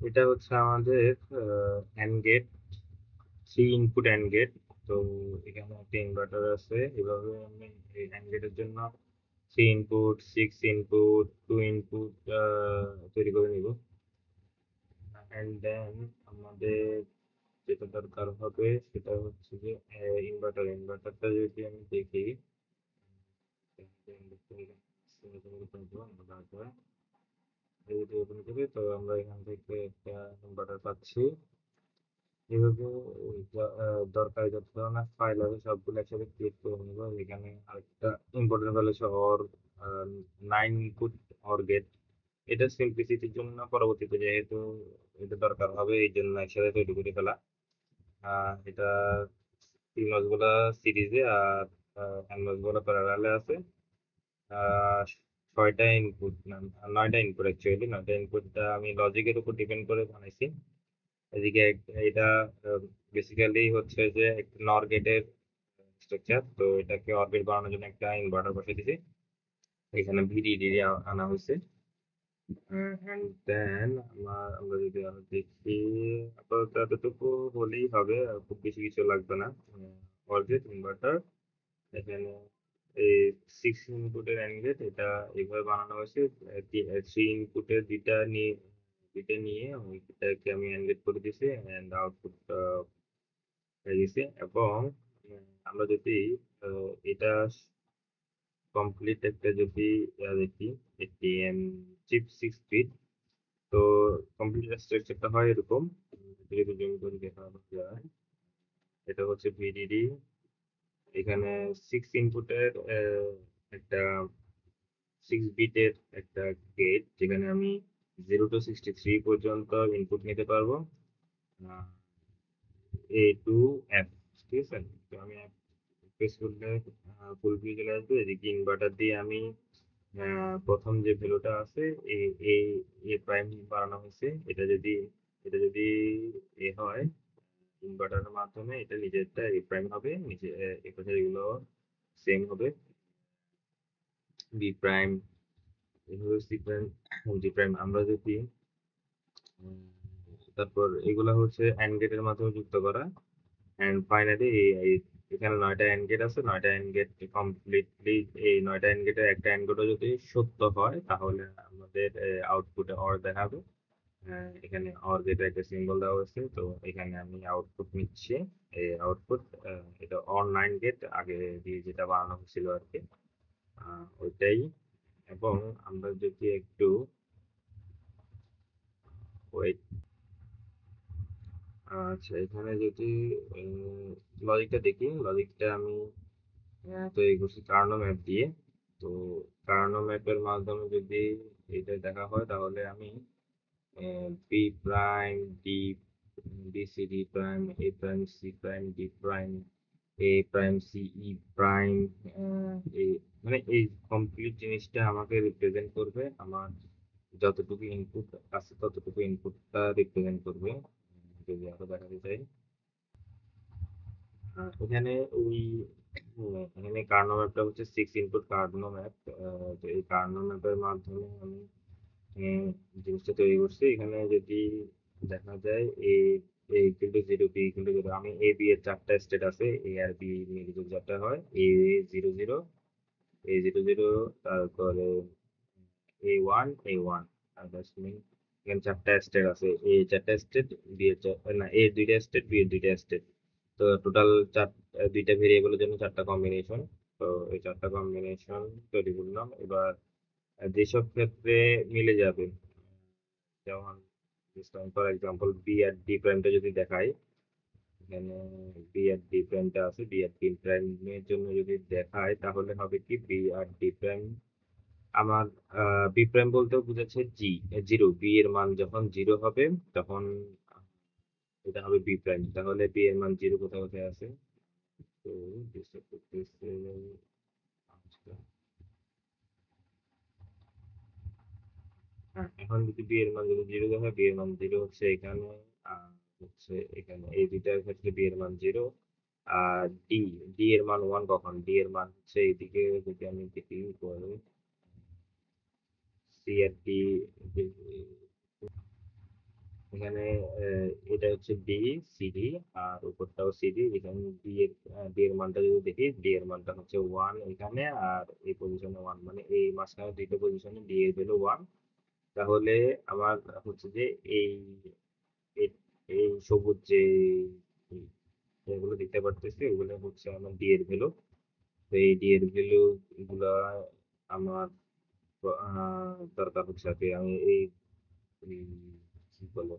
এটা হচ্ছে আমাদের and gate, three input and gate. তো এখানে একটা ইনভার্টার আছে। এভাবে আমি এই অ্যান্ড গেটের জন্য three input, six input, two input তৈরি করে নিব। অ্যান্ড দেন আমাদের যেটা দরকার হবে সেটা হচ্ছে যে ইনভার্টারটা যদি আমি দেখি, যদি ওপেন করি তো আমরা এখান থেকে একটা ইনভার্টার পাচ্ছি। এভাবে দরকারি যত ধরনের ফাইল আছে সবগুলো একসাথে ক্রিয়েট করে নিব। এখানে আরেকটা ইম্পর্টেন্ট ফাইল হচ্ছে or, nine input or gate. এটা সিম্পলিসিটির জন্য পরবর্তীতে যেহেতু এটা দরকার হবে এই জন্য একসাথে তৈরি করে ফেলা। এটা তিন গুলা সিরিজে আর গুলা প্যারালালে আছে। আহ, ছয়টা ইনপুট না, নয়টা ইনপুট, অ্যাকচুয়ালি নয়টা ইনপুটটা আমি লজিকের উপর ডিপেন্ড করে বানাইছি। এদিকে এটা বেসিক্যালি হচ্ছে যে একটা নর গেটের স্ট্রাকচার। তো এটাকে অরবিট বানানোর জন্য একটা ইনভার্টার বসিয়ে দিয়েছি। এখানে ভিডিডি আনা হয়েছে। অ্যান্ড দেন আমরা যদি আরো দেখি, আপাতত এতটুকু হলেই হবে, আর খুব বেশি কিছু লাগবে না। অরবিট ইনভার্টার এখানে এই সিক্স ইনপুটের অ্যান্ড গেট এটা এইভাবে বানানো হয়েছে। থ্রি ইনপুটের দুইটা নিয়ে ওইটাকে আমি অ্যান্ড গেট করে দিয়েছি অ্যান্ড আউটপুট হয়ে গেছে। এবং আমরা যদি এটা কমপ্লিট একটা যদি দেখি, একটি চিপ 6 বিট। তো কমপ্লিট স্ট্রাকচারটা হয় এরকম। যদি জমি করে দেখানো যায়, এটা হচ্ছে ভিডিডি। এখানে সিক্স ইনপুটের একটা 6 বিটের একটা গেট, যেখানে আমি 0 to 63 পর্যন্ত ইনপুট নিতে পারবো। A to F, ঠিক আছে। তো আমি প্রেস করলে ফুল ভিউ চলে আসবে। এদিকে ইনভার্টার দিয়ে আমি প্রথম যে ভ্যালুটা আছে এ এ এ প্রাইম বানানো হয়েছে। এটা যদি এ হয়, ইনভার্টারের মাধ্যমে এটা নিজেরটা এ প্রাইম হবে, নিচে এ পাশে এগুলো সেম হবে, বি প্রাইম, এভাবে সি প্রাইম, জি প্রাইম। আমরা যদি তারপর এগুলা হচ্ছে অ্যান্ড গেটের মাধ্যমে যুক্ত করা। অ্যান্ড ফাইনালি এখানে নয়টা এন্ড গেট আছে। নয়টা এন্ড গেট কমপ্লিটলি, এই নয়টা এন্ড গেটের একটা এন্ড গেটও যদি সত্য হয় তাহলে আমাদের আউটপুটে অর দেখাবে। এখানে অর গেটের একটা সিম্বল দেওয়া হয়েছে। তো এখানে আমি আউটপুট নিচ্ছি। এই আউটপুট, এটা অর নাইন গেট আগে দিয়ে যেটা বানানো হয়েছিল আর কি, ওইটাই। এবং আমরা যদি একটু ওয়েট, আচ্ছা এখানে যদি লজিকটা দেখি, লজিকটা আমি তৈরি করছি কার্নো ম্যাপ দিয়ে। তো কার্নো ম্যাপের মাধ্যমে যদি এটা দেখা হয় তাহলে আমি B prime D, B C D prime, A prime C prime, D prime, A prime C E prime, এই মানে এই কমপ্লিট জিনিসটা আমাকে রিপ্রেজেন্ট করবে। আমার যতটুকু ইনপুট আছে ততটুকু ইনপুটটা রিপ্রেজেন্ট করবে। যদি আরো দেখাতে চাই, এখানে ওই এখানে কার্নো ম্যাপটা হচ্ছে সিক্স ইনপুট কার্নো ম্যাপ। তো এই কার্নো ম্যাপের মাধ্যমে আমি জিনিসটা তৈরি করছি। এখানে যদি দেখা যায়, A A equal to zero, B equal to zero. আমি এ বি এর চারটা স্টেট আছে, এ আর বি মিলে যদি চারটা হয়, A zero zero, A zero zero, তারপরে এ ওয়ান, এ ওয়ান। আর দ্যাটস মিন এখানে চারটা স্টেট আছে, এ চারটা স্টেট, বি এর না, এ দুইটা স্টেট, বি এর দুইটা স্টেট। তো টোটাল দুইটা ভেরিয়েবলের জন্য চারটা কম্বিনেশন। তো এই চারটা কম্বিনেশন তৈরি করলাম। এবার যেসব ক্ষেত্রে মিলে যাবে, যেমন ফর এক্সাম্পল বি আর ডি প্রাইমটা যদি দেখাই, এখানে বি আর ডি প্রাইমটা আছে, বি আর ডি প্রাইমের জন্য যদি দেখায় তাহলে হবে কি, বি আর ডি প্রাইম আমার বি প্রাইম বলতেও বুঝাচ্ছে জিরো। বি এর মান যখন জিরো হবে তখন এটা হবে বি প্রাইম। তাহলে বি এর মান জিরো কোথায় কোথায় আছে, তো disturb করতেছে। আচ্ছা, হ্যাঁ, এখন যদি বি এর মান যদি জিরো হয়, বি এর মান জিরো হচ্ছে এখানে, আর হচ্ছে এখানে, এই দুইটার ক্ষেত্রে বি এর মান জিরো। আর ডি, ডি এর মান ওয়ান কখন, ডি এর মান হচ্ছে এইদিকে যদি আমি দেখি সি আর ডি, এখানে এটা হচ্ছে ডি, সিডি, আর উপরটাও সিডি। এখানে ডি এর মানটা যদি দেখি, ডি এর মানটা হচ্ছে ওয়ান এখানে, আর এই পজিশনে ওয়ান, মানে এই মাঝখানে দুইটা পজিশনে ডি এর ভ্যালু ওয়ান। তাহলে আমার হচ্ছে যে এই এই এই সবুজ যে যেগুলো দেখতে পারতেছি ওগুলো হচ্ছে আমার ডি এর ভ্যালু। তো এই ডি এর ভ্যালু গুলা আমার দরকার হচ্ছে আর কি। আমি এই কি বলে,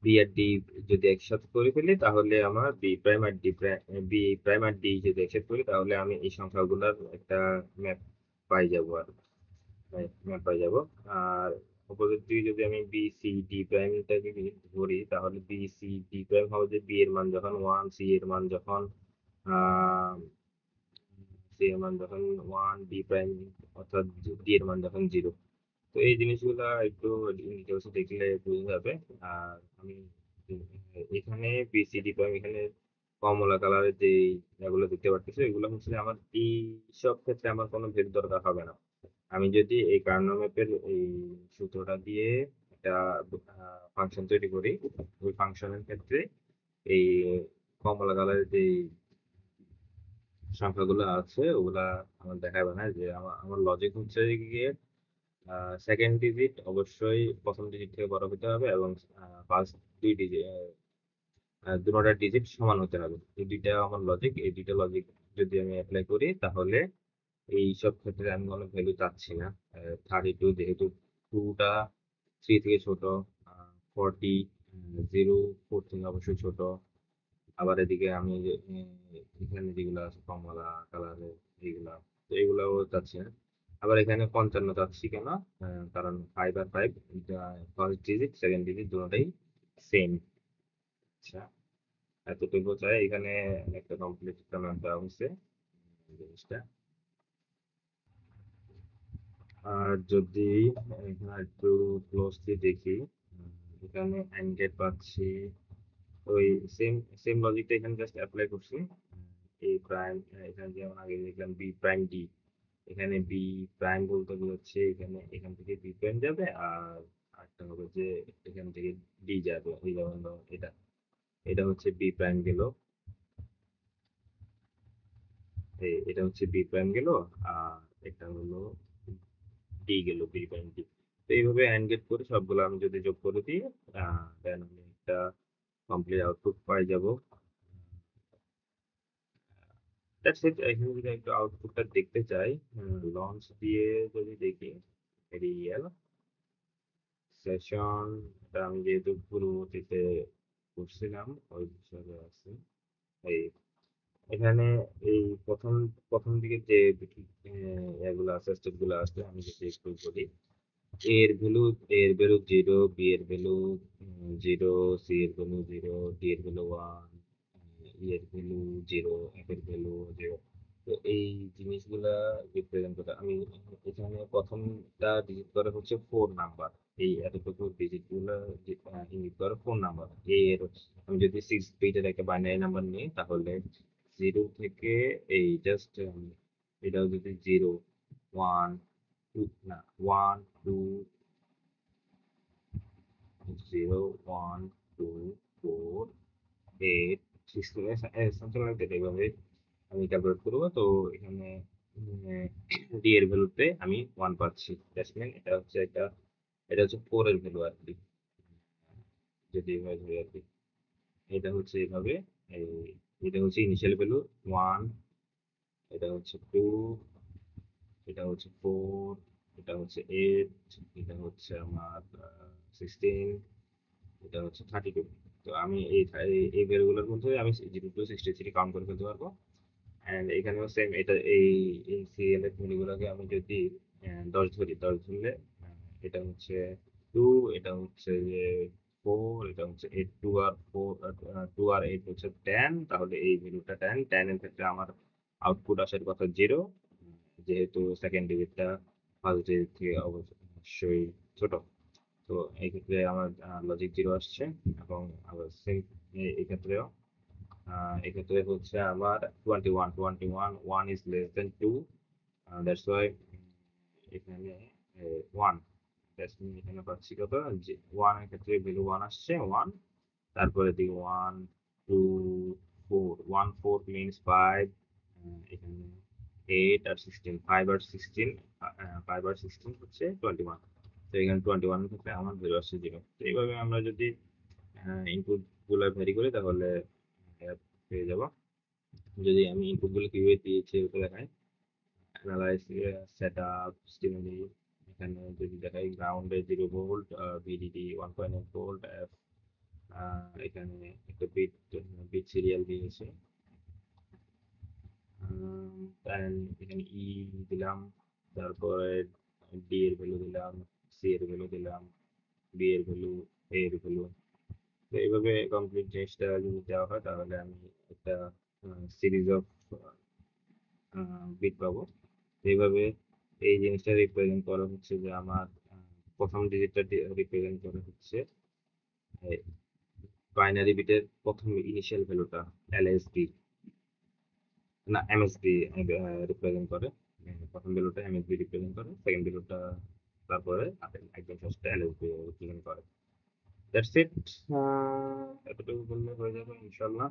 বি আর ডি যদি একসাথে করে ফেলি তাহলে আমার বি প্রাইম আর ডি প্রাইম, বি প্রাইম আর ডি যদি একসাথে করি তাহলে আমি এই সংখ্যাগুলোর একটা ম্যাপ পাই যাবো আর, ম্যাপ পাই যাব। আর অপোজিট দিকে যদি আমি বি সি ডি প্রাইমটাকে ধরি তাহলে বি সি ডি প্রাইম হবে যে বি এর মান যখন ওয়ান, সি এর মান যখন সি এর মান যখন ওয়ান, ডি প্রাইম অর্থাৎ ডি এর মান যখন জিরো। তো এই জিনিসগুলা একটু ডিটেলসে দেখলে বোঝা যাবে। আর আমি এখানে বিসিডি প্রাইম, এখানে কমলা কালারের যে এগুলো দেখতে পাচ্ছি এগুলো হচ্ছে আমার এই সব ক্ষেত্রে আমার কোনো ভেদ দরকার হবে না। আমি যদি এই কার্নো ম্যাপের এই সূত্রটা দিয়ে একটা ফাংশন তৈরি করি, ওই ফাংশনের ক্ষেত্রে এই কমলা কালারের যে সংখ্যাগুলো আছে ওগুলা আমার দেখাবে না। যে আমার লজিক হচ্ছে গিয়ে সেকেন্ড ডিজিট অবশ্যই প্রথম ডিজিট থেকে বড় হতে হবে, এবং ফার্স্ট দুই ডিজিট, দুটোটা ডিজিট সমান হতে হবে। এই দুইটা আমার লজিক। এই দুইটা লজিক যদি আমি অ্যাপ্লাই করি তাহলে এই সব ক্ষেত্রে আমি কোনো ভ্যালু চাচ্ছি না। 32 যেহেতু টুটা থ্রি থেকে ছোট, 40 জিরো ফোর থেকে অবশ্যই ছোট। আবার এদিকে আমি যে এখানে যেগুলো আছে কমলা কালারের এইগুলা, তো এগুলাও চাচ্ছি না। আবার এখানে 55 চাচ্ছি কেন, কারণ 5 আর 5 ফার্স্ট ডিজিট সেকেন্ড ডিজিট দুটোটাই সেম। আচ্ছা, এতটুকু চাই। এখানে একটা কমপ্লিট একটা ম্যাপ দেওয়া হয়েছে জিনিসটা। আর যদি এখানে একটু ক্লোজলি দেখি, এখানে অ্যান্ড গেট পাচ্ছি, ওই সেম সেম লজিকটা এখানে জাস্ট অ্যাপ্লাই করছি। এ প্রাইম, এখানে যেমন আগে দেখলাম বি প্রাইম ডি, এখানে বি প্রাইম বলতে বোঝাচ্ছে এখানে এখান থেকে বি প্রাইম যাবে, আর আরেকটা হবে যে এখান থেকে ডি যাবে। এই যেমন ধরো এটা, এটা হচ্ছে বি প্রাইম গেল, এটা হচ্ছে বি প্রাইম গেল, আর এটা হলো ডি গেল, বি প্রাইম ডি। তো এইভাবে অ্যান্ড গেট করে সবগুলো আমি যদি যোগ করে দিই, দেন আমি একটা কমপ্লিট আউটপুট পাই যাব। That's it. এখানে যদি একটু আউটপুটটা দেখতে চাই, লঞ্চ দিয়ে যদি দেখি, রিয়েল সেশন, এটা আমি যেহেতু পূর্ববর্তীতে করছিলাম ওই বিষয়ে আছে। এই এখানে এই প্রথম প্রথম দিকে যে এগুলো আছে, স্টেপ গুলো আছে, আমি যদি একটু বলি, এর ভ্যালু জিরো, বি এর ভ্যালু জিরো, সি এর ভ্যালু জিরো, ডি এর ভ্যালু ওয়ান, ই এর ভ্যালু জিরো, এফ এর ভ্যালু জিরো। তো এই জিনিসগুলা রিপ্রেজেন্ট করে আমি এখানে প্রথমটা ডিজিট করে হচ্ছে ফোর নাম্বার। এই এতটুকু ডিজিট গুলো ইঙ্গিত করে ফোর নাম্বার। এর আমি যদি 6 বিটের একটা বাইনারি নাম্বার নিই তাহলে জিরো থেকে এই জাস্ট এটাও যদি জিরো, ওয়ান, টু, না, one two, zero, one, 2 4 8 16 something like that এইভাবে আমি ক্যালকুলেট করবো। তো এখানে ডি এর ভ্যালুতে আমি 1 পাচ্ছি। দ্যাটস মিন এটা হচ্ছে 4 এর ভ্যালু আর কি, যদি এভাবে ধরি আর কি। এটা হচ্ছে এইভাবে, এই- এটা হচ্ছে ইনিশিয়াল ভ্যালু 1, এটা হচ্ছে 2, এটা হচ্ছে 4, এটা হচ্ছে 8, এটা হচ্ছে আমার 16, এটা হচ্ছে 32। তো আমি এই ভ্যালুগুলোর মধ্যে আমি 0 to 63 কাউন্ট করে ফেলতে পারবো। অ্যান্ড এখানেও সেম, এটা এই সিরিয়াল এর ভ্যালুগুলোকে আমি যদি 10 ধরি, 10 ধরলে এটা হচ্ছে 2, এটা হচ্ছে যে 4, এটা হচ্ছে 8, 2 আর 4, 2 আর 8 হচ্ছে 10। তাহলে এই ভ্যালুটা 10, 10 এর ক্ষেত্রে আমার আউটপুট আসার কথা 0, যেহেতু সেকেন্ড ডিজিটটা ফার্স্ট ডিজিট থেকে অবশ্যই ছোট। তো এই ক্ষেত্রে আমার লজিক 0 আসছে। এবং আবার সেম এই ক্ষেত্রেও এক্ষেত্রে হচ্ছে আমার 21, 1 is less than 2, that's why এখানে 1, that's mean এখানে পাচ্ছি কত, যে 1 এর ক্ষেত্রে ভ্যালু 1 আসছে 1, তারপরে দিই 1 2 4, 1 4 means 5, এখানে 8 আর 16, 5 আর 16, 5 আর 16 হচ্ছে 21। তো এখানে 21 এর ক্ষেত্রে আমার ভ্যালু আসছে 0। তো এইভাবে আমরা যদি ইনপুট গুলো ভ্যারি করি তাহলে পেয়ে যাব। যদি আমি ইনপুট গুলো কিভাবে দিয়েছি ওটা দেখাই, অ্যানালাইজ, সেট আপ, স্টিমুলি। এখানে যদি দেখাই গ্রাউন্ডে 0 ভোল্ট, ভিডিডি 1.8 ভোল্ট, এখানে একটা বিট বিট সিরিয়াল দিয়েছে। এখানে ই দিলাম, তারপরে ডি এর ভ্যালু দিলাম, সি এর ভ্যালু দিলাম, বি এর ভ্যালু, এ এর ভ্যালু। তো এইভাবে কমপ্লিট জিনিসটা যদি দেওয়া হয় তাহলে আমি একটা সিরিজ অফ বিট পাবো। এইভাবে এই জিনিসটা রিপ্রেজেন্ট করা হচ্ছে যে আমার প্রথম ডিজিটটা রিপ্রেজেন্ট করা হচ্ছে বাইনারি বিটের প্রথম ইনিশিয়াল ভ্যালুটা এলএসবি, না এমএসবি রিপ্রেজেন্ট করে। প্রথম ভ্যালুটা এমএসবি রিপ্রেজেন্ট করে, সেকেন্ড ভ্যালুটা তারপরে একদম শেষটা এলএসবি রিপ্রেজেন্ট করে। That's it. এতটুকু বললে হয়ে যাবে ইনশাল্লাহ।